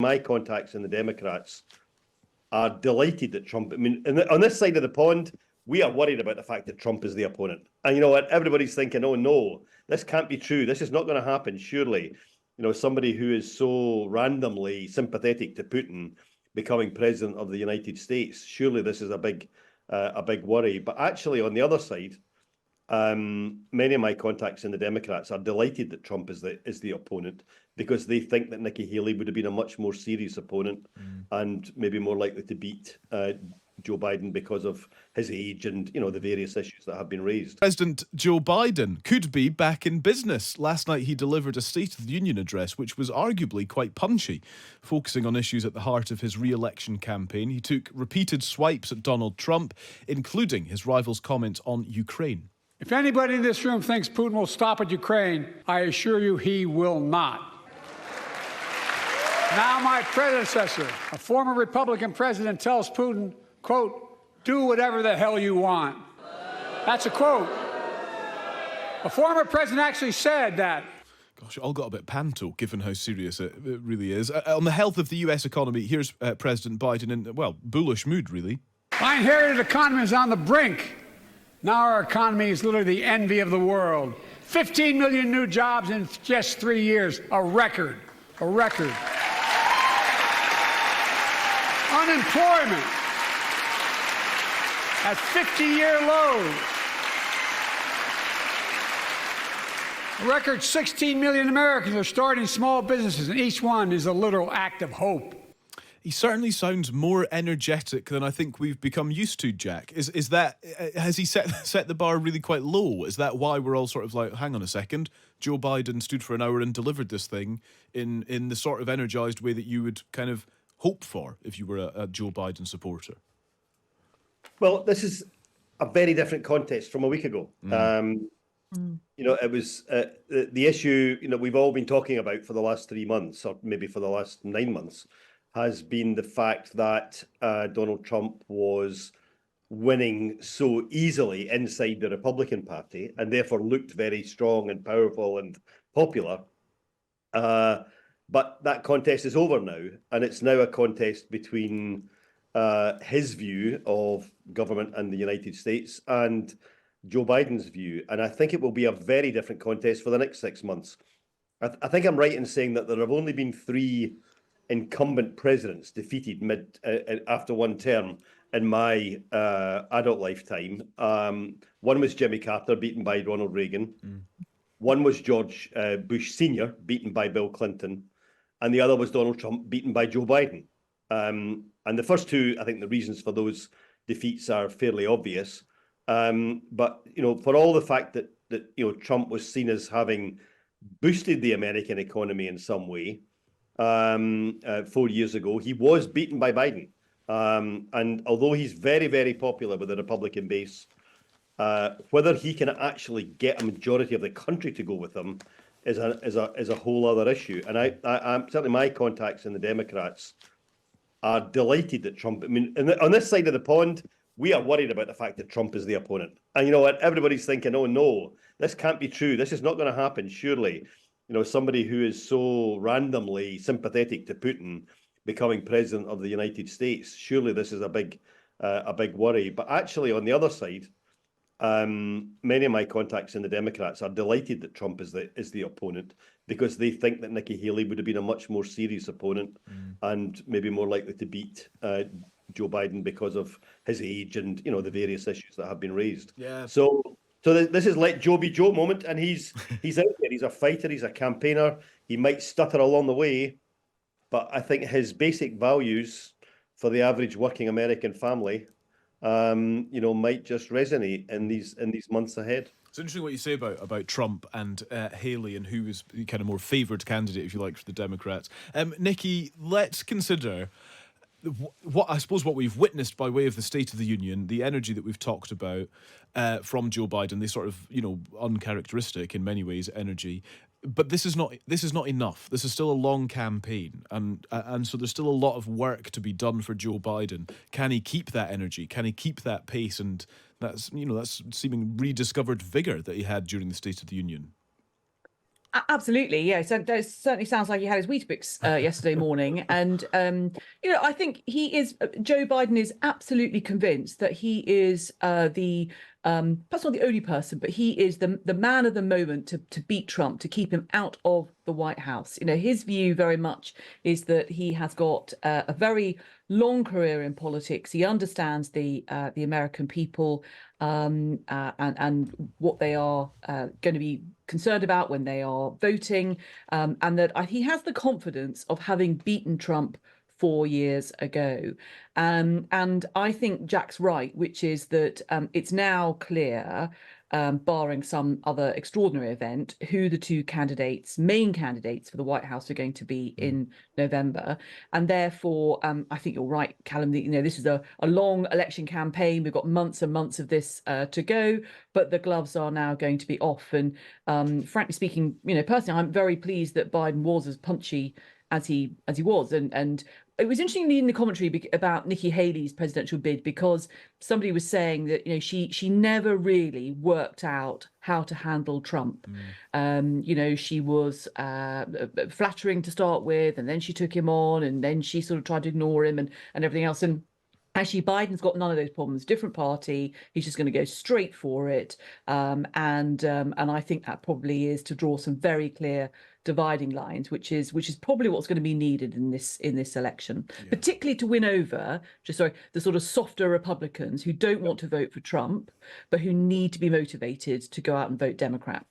My contacts in the Democrats are delighted that Trump, I mean, on this side of the pond, we are worried about the fact that Trump is the opponent. And you know what? Everybody's thinking, oh no, this can't be true. This is not going to happen, surely. You know, somebody who is so randomly sympathetic to Putin becoming president of the United States, surely this is a big worry. But actually, on the other side, many of my contacts in the Democrats are delighted that Trump is the opponent, because they think that Nikki Haley would have been a much more serious opponent and maybe more likely to beat Joe Biden because of his age and, you know, the various issues that have been raised. President Joe Biden could be back in business. Last night he delivered a State of the Union address which was arguably quite punchy, focusing on issues at the heart of his re-election campaign. He took repeated swipes at Donald Trump, including his rival's comments on Ukraine. If anybody in this room thinks Putin will stop at Ukraine, I assure you he will not. Now my predecessor, a former Republican president, tells Putin, quote, "Do whatever the hell you want." That's a quote. A former president actually said that. Gosh, it all got a bit panto, given how serious it really is. On the health of the US economy, here's President Biden in, well, bullish mood, really. My inherited economy is on the brink. Now our economy is literally the envy of the world. 15 million new jobs in just 3 years, a record, a record. Unemployment at 50-year lows. A record 16 million Americans are starting small businesses, and each one is a literal act of hope. He certainly sounds more energetic than I think we've become used to, Jack. Is that, has he set the bar really quite low? Is that why we're all sort of like, hang on a second, Joe Biden stood for an hour and delivered this thing in the sort of energised way that you would kind of hope for if you were a Joe Biden supporter? Well, this is a very different context from a week ago. You know, it was the issue, you know, we've all been talking about for the last 3 months, or maybe for the last 9 months, has been the fact that Donald Trump was winning so easily inside the Republican Party and therefore looked very strong and powerful and popular. But that contest is over now, and it's now a contest between his view of government and the United States and Joe Biden's view. And I think it will be a very different contest for the next 6 months. I think I'm right in saying that there have only been 3 incumbent presidents defeated after one term in my adult lifetime. One was Jimmy Carter, beaten by Ronald Reagan. One was George Bush Sr., beaten by Bill Clinton. And the other was Donald Trump, beaten by Joe Biden. And the first 2, I think the reasons for those defeats are fairly obvious. But, you know, for all the fact that you know, Trump was seen as having boosted the American economy in some way, 4 years ago, he was beaten by Biden. And although he's very, very popular with the Republican base, whether he can actually get a majority of the country to go with him is a whole other issue. And I'm certainly, my contacts in the Democrats are delighted that Trump, I mean, on this side of the pond, we are worried about the fact that Trump is the opponent. And you know what? Everybody's thinking, oh no, this can't be true. This is not going to happen, surely. You know, somebody who is so randomly sympathetic to Putin becoming president of the United States, surely this is a big worry. But actually, on the other side, many of my contacts in the Democrats are delighted that Trump is the opponent, because they think that Nikki Haley would have been a much more serious opponent and maybe more likely to beat Joe Biden because of his age and, you know, the various issues that have been raised. Yeah. So this is let Joe be Joe moment, and he's out there. He's a fighter. He's a campaigner. He might stutter along the way, but I think his basic values for the average working American family, you know, might just resonate in these months ahead. It's interesting what you say about Trump and Haley and who is the kind of more favoured candidate, if you like, for the Democrats. Nikki, let's consider what we've witnessed by way of the State of the Union, the energy that we've talked about from Joe Biden, this sort of, you know, uncharacteristic in many ways energy. But this is not enough. This is still a long campaign, and so there's still a lot of work to be done for Joe Biden. Can he keep that energy? Can he keep that pace? And that's seeming rediscovered vigor that he had during the State of the Union. Absolutely, yeah. So that certainly sounds like he had his Weetabix yesterday morning, and I think he is. Joe Biden is absolutely convinced that he is perhaps not the only person, but he is the man of the moment to beat Trump, to keep him out of the White House. His view very much is that he has got a very long career in politics. He understands the American people and what they are going to be concerned about when they are voting, and that he has the confidence of having beaten Trump 4 years ago. And I think Jack's right, which is that it's now clear, barring some other extraordinary event, who the two main candidates for the White House are going to be in November. And therefore, I think you're right, Callum, that, this is a long election campaign. We've got months and months of this to go, but the gloves are now going to be off. And frankly speaking, personally, I'm very pleased that Biden was as punchy as he was. And it was interesting in the commentary about Nikki Haley's presidential bid, because somebody was saying that she never really worked out how to handle Trump. She was flattering to start with, and then she took him on, and then she sort of tried to ignore him and everything else. And actually, Biden's got none of those problems. Different party. He's just going to go straight for it. And I think that probably is to draw some very clear dividing lines, which is probably what's going to be needed in this election, particularly to win over the sort of softer Republicans who don't want to vote for Trump, but who need to be motivated to go out and vote Democrat.